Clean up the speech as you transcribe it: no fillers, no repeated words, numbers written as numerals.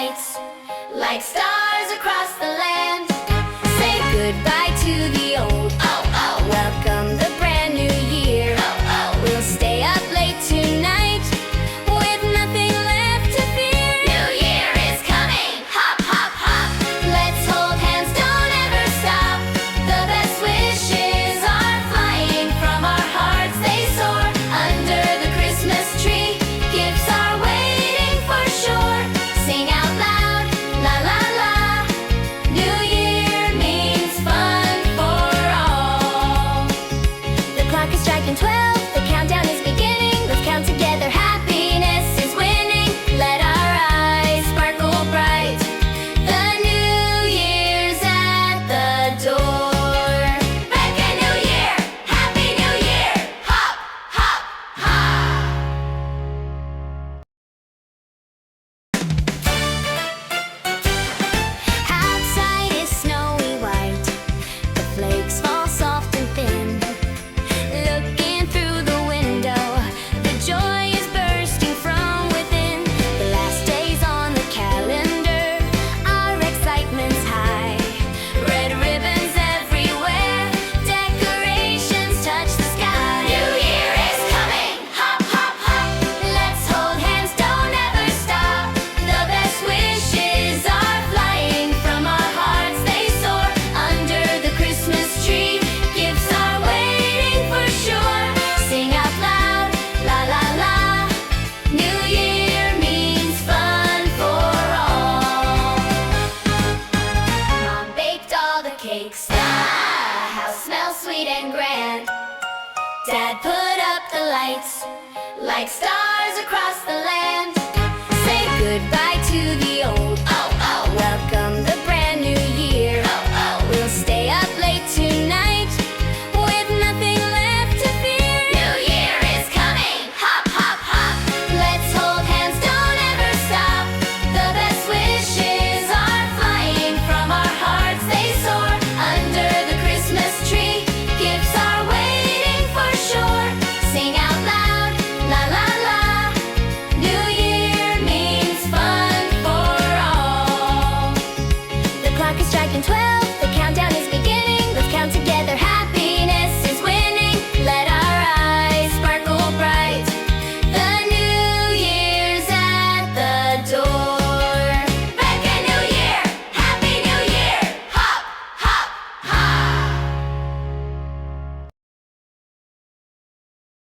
lights, like stars across the land. Say goodbye to the old, welcome the brand new year. We'll stay up late tonight with nothing left to fear. New Year is coming, hop, hop, hop. Let's hold hands, don't ever stop. The best wishes are flying from our hearts, they soar under the Christmas tree. Gifts are waiting for sure. Sing out loud, la la la. New Year means fun for all. The clock is striking 12, the countdown is beginning. Let's count together, happiness is winning. Let our eyes sparkle bright. The new year's at the door. Becca New Year, Happy New Year. Hop, hop, hop. Outside is snowy white. The flakes fall soft and thin. Looking through the window, the joy is bursting from within. The last days on the calendar, our excitement's high. Red ribbons everywhere, decorations touch the sky. New Year is coming, hop, hop, hop. Let's hold hands, don't ever stop. The best wishes are flying from our hearts, they soar under the Christmas tree. Gifts are waiting for sure. Sing out loud, la la la. New Year means fun for all. Mom baked all the cakes. The house smells sweet and grand. Dad put up the lights, like stars across the land. Say goodbye